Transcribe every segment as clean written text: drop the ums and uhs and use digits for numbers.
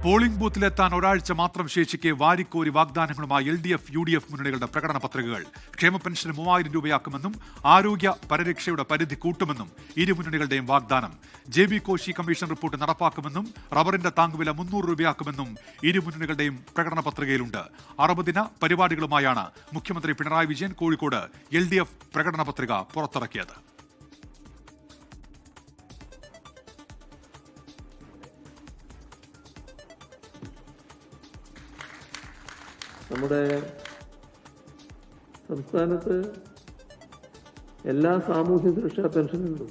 Polling ബൂത്തിലെത്താൻ ഒരാഴ്ച മാത്രം ശേഷിക്കെ വാരിക്കോരി വാഗ്ദാനങ്ങളുമായി LDF, UDF മുന്നണികളുടെ പ്രകടന പത്രികകൾ. ക്ഷേമ പെൻഷന് 3000 രൂപയാക്കുമെന്നും ആരോഗ്യ പരിരക്ഷയുടെ പരിധി കൂട്ടുമെന്നും ഇരു മുന്നണികളുടെയും വാഗ്ദാനം. JB കോശി കമ്മീഷൻ റിപ്പോർട്ട് നടപ്പാക്കുമെന്നും റബ്ബറിന്റെ താങ്ങുവില 300 രൂപയാക്കുമെന്നും ഇരു മുന്നണികളുടെയും പ്രകടന പത്രികയിലുണ്ട്. 60 ദിന പരിപാടികളുമായാണ് മുഖ്യമന്ത്രി പിണറായി വിജയൻ കോഴിക്കോട് LDF പ്രകടന പത്രിക പുറത്തിറക്കിയത്. നമ്മുടെ സംസ്ഥാനത്ത് എല്ലാ സാമൂഹ്യ സുരക്ഷാ പെൻഷനുകളും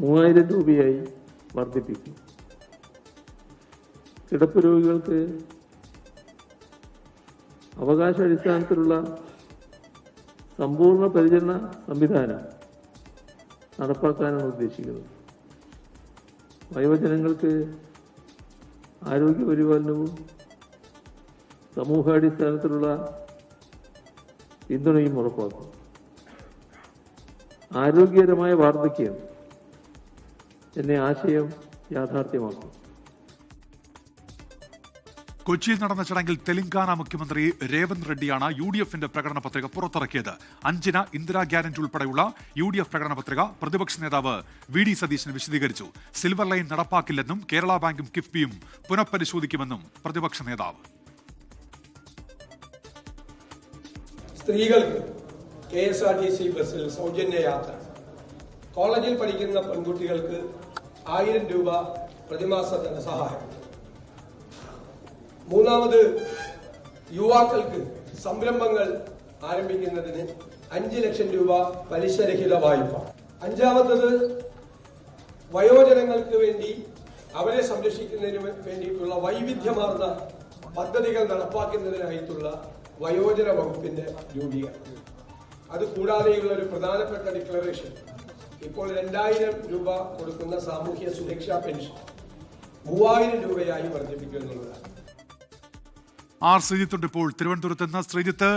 3000 രൂപയായി വർദ്ധിപ്പിക്കും. കിടപ്പ് രോഗികൾക്ക് അവകാശാടിസ്ഥാനത്തിലുള്ള സമ്പൂർണ്ണ പരിചരണ സംവിധാനം നടപ്പാക്കാനാണ് ഉദ്ദേശിക്കുന്നത്. വയോജനങ്ങൾക്ക് ആരോഗ്യ പരിപാലനവും സമൂഹാടിസ്ഥാനത്തിലുള്ള പിന്തുണയും ഉറപ്പാക്കും. ആരോഗ്യകരമായ വാർദ്ധക്യം എന്ന ആശയം യാഥാർത്ഥ്യമാക്കും. കൊച്ചിയിൽ നടന്ന ചടങ്ങിൽ തെലങ്കാന മുഖ്യമന്ത്രി രേവന്ത് റെഡ്ഡിയാണ് UDFന്റെ പ്രകടന പത്രിക പുറത്തിറക്കിയത്. 5 ഇന്ദിരാ ഗ്യാരന്റി ഉൾപ്പെടെയുള്ള UDF പ്രകടന പത്രിക പ്രതിപക്ഷ നേതാവ് VD സതീശൻ വിശദീകരിച്ചു. സിൽവർ ലൈൻ നടപ്പാക്കില്ലെന്നും കേരള ബാങ്കും കിഫ്ബിയും പുനഃപരിശോധിക്കുമെന്നും പ്രതിപക്ഷ നേതാവ്. സ്ത്രീകൾക്ക് KSRTC ബസ്സിൽ സൗജന്യ യാത്ര, കോളേജിൽ പഠിക്കുന്ന പെൺകുട്ടികൾക്ക് 1000 രൂപ പ്രതിമാസ ധനസഹായം. മൂന്നാമത്, യുവാക്കൾക്ക് സംരംഭങ്ങൾ ആരംഭിക്കുന്നതിന് 5 ലക്ഷം രൂപ പലിശരഹിത വായ്പ. അഞ്ചാമത്തത്, വയോജനങ്ങൾക്ക് വേണ്ടി അവരെ സംരക്ഷിക്കുന്നതിന് വേണ്ടിയിട്ടുള്ള വൈവിധ്യമാർന്ന പദ്ധതികൾ നടപ്പാക്കുന്നതിനായിട്ടുള്ള വയോജന വകുപ്പിന്റെ രൂപീകരണം. അതുകൂടാതെയുള്ള ഒരു പ്രധാനപ്പെട്ട ഡിക്ലറേഷൻ, ഇപ്പോൾ 2000 രൂപ കൊടുക്കുന്ന സാമൂഹ്യ സുരക്ഷാ പെൻഷൻ 3000 രൂപയായി വർദ്ധിപ്പിക്കുമെന്നുള്ളതാണ്. ശ്രീജിത്തുണ്ട് ഇപ്പോൾ തിരുവനന്തപുരത്ത് നിന്ന്. ശ്രീജിത്ത്,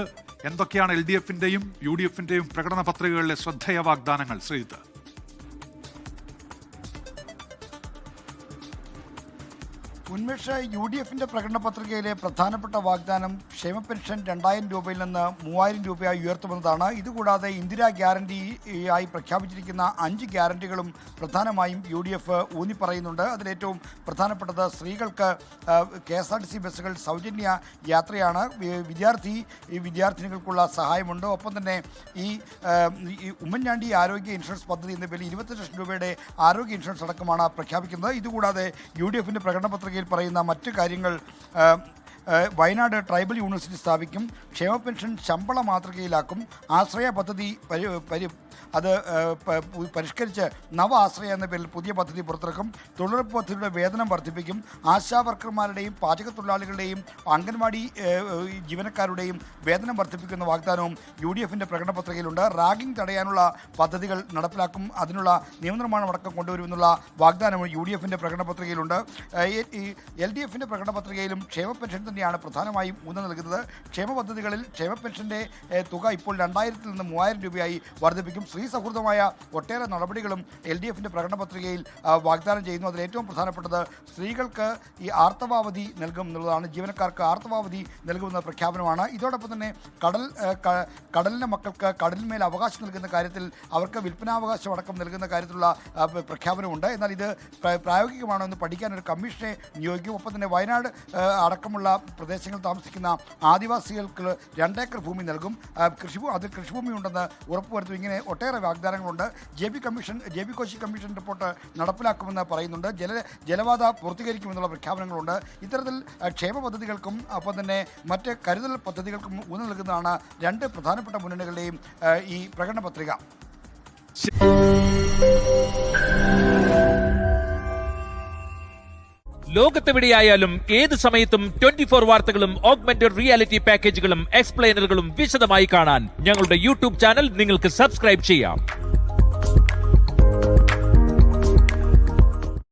എന്തൊക്കെയാണ് LDFന്റെയും UDFന്റെയും പ്രകടന പത്രികകളിലെ ശ്രദ്ധേയ വാഗ്ദാനങ്ങൾ? ശ്രീജിത്ത്. ഉന്മേഷ്, UDFന്റെ പ്രകടന പത്രികയിലെ പ്രധാനപ്പെട്ട വാഗ്ദാനം ക്ഷേമ പെൻഷൻ 2000 രൂപയിൽ നിന്ന് 3000 രൂപയായി ഉയർത്തുമെന്നതാണ്. ഇതുകൂടാതെ ഇന്ദിരാ ഗ്യാരണ്ടിയായി പ്രഖ്യാപിച്ചിരിക്കുന്ന 5 ഗ്യാരണ്ടികളും പ്രധാനമായും UDF ഊന്നി പറയുന്നുണ്ട്. അതിലേറ്റവും പ്രധാനപ്പെട്ടത് സ്ത്രീകൾക്ക് KSRTC ബസ്സുകൾ സൗജന്യ യാത്രയാണ്. വിദ്യാർത്ഥിനികൾക്കുള്ള സഹായമുണ്ട്. ഒപ്പം തന്നെ ഈ ഉമ്മൻചാണ്ടി ആരോഗ്യ ഇൻഷുറൻസ് പദ്ധതി എന്ന പേരിൽ 25 ലക്ഷം രൂപയുടെ ആരോഗ്യ ഇൻഷുറൻസ് അടക്കമാണ് പ്രഖ്യാപിക്കുന്നത്. ഇതുകൂടാതെ UDFന്റെ പ്രകടന പത്രികയിൽ പറയുന്ന മറ്റ് കാര്യങ്ങൾ, വയനാട് ട്രൈബൽ യൂണിവേഴ്സിറ്റി സ്ഥാപിക്കും, ക്ഷേമ പെൻഷൻ ശമ്പള മാതൃകയിലാക്കും, ആശ്രയ പദ്ധതി അത് പരിഷ്കരിച്ച് നവ ആശ്രയ എന്ന പേരിൽ പുതിയ പദ്ധതി പുറത്തിറക്കും, തൊഴിലുറപ്പ് പദ്ധതിയുടെ വേതനം വർദ്ധിപ്പിക്കും, ആശാ വർക്കർമാരുടെയും പാചകത്തൊഴിലാളികളുടെയും അംഗൻവാടി ജീവനക്കാരുടെയും വേതനം വർദ്ധിപ്പിക്കുന്ന വാഗ്ദാനവും UDFന്റെ പ്രകടന പത്രികയിലുണ്ട്. റാഗിംഗ് തടയാനുള്ള പദ്ധതികൾ നടപ്പിലാക്കും, അതിനുള്ള നിയമനിർമ്മാണം അടക്കം കൊണ്ടുവരുമെന്നുള്ള വാഗ്ദാനവും UDFന്റെ പ്രകടന പത്രികയിലുണ്ട്. LDFന്റെ പ്രകടന പത്രികയിലും ക്ഷേമ പെൻഷൻ തന്നെയാണ് പ്രധാനമായും ഊന്നൽ നൽകുന്നത്. ക്ഷേമ പദ്ധതികളിൽ ക്ഷേമ പെൻഷന്റെ തുക ഇപ്പോൾ 2000 നിന്ന് 3000 രൂപയായി വർദ്ധിപ്പിക്കും. സ്ത്രീ സൗഹൃദമായ ഒട്ടേറെ നടപടികളും LDFന്റെ പ്രകടന പത്രികയിൽ വാഗ്ദാനം ചെയ്യുന്നു. അതിൽ ഏറ്റവും പ്രധാനപ്പെട്ടത് സ്ത്രീകൾക്ക് ഈ ആർത്തവാവധി നൽകും എന്നുള്ളതാണ്. ജീവനക്കാർക്ക് ആർത്തവാവധി നൽകുമെന്ന പ്രഖ്യാപനമാണ്. ഇതോടൊപ്പം തന്നെ കടലിലെ മക്കൾക്ക് കടലിന്മേൽ അവകാശം നൽകുന്ന കാര്യത്തിൽ അവർക്ക് വിൽപ്പനാവകാശം അടക്കം നൽകുന്ന കാര്യത്തിലുള്ള പ്രഖ്യാപനമുണ്ട്. എന്നാൽ ഇത് പ്രായോഗികമാണോ എന്ന് പഠിക്കാൻ ഒരു കമ്മീഷനെ നിയോഗിക്കും. ഒപ്പം തന്നെ വയനാട് അടക്കമുള്ള പ്രദേശങ്ങളിൽ താമസിക്കുന്ന ആദിവാസികൾക്ക് 2 ഏക്കർ ഭൂമി നൽകും. അതിൽ കൃഷിഭൂമി ഉണ്ടെന്ന് ഉറപ്പുവരുത്തും. ഇങ്ങനെ ഒട്ടേറെ വാഗ്ദാനങ്ങളുണ്ട്. JB കോശി കമ്മീഷൻ റിപ്പോർട്ട് നടപ്പിലാക്കുമെന്ന് പറയുന്നുണ്ട്. ജലപാത പൂർത്തീകരിക്കുമെന്നുള്ള പ്രഖ്യാപനങ്ങളുണ്ട്. ഇത്തരത്തിൽ ക്ഷേമ പദ്ധതികൾക്കും ഒപ്പം തന്നെ മറ്റ് കരുതൽ പദ്ധതികൾക്കും ഊന്നൽ നൽകുന്നതാണ് 2 പ്രധാനപ്പെട്ട മുന്നണികളുടെയും ഈ പ്രകടന പത്രിക. ലോകത്തെവിടെയായാലും ഏത് സമയത്തും 24 വാർത്തകളും ഓഗ്മെന്റഡ് റിയാലിറ്റി പാക്കേജുകളും എക്സ്പ്ലെയിനറുകളും വിശദമായി കാണാൻ ഞങ്ങളുടെ YouTube ചാനൽ നിങ്ങൾക്ക് സബ്സ്ക്രൈബ് ചെയ്യാം.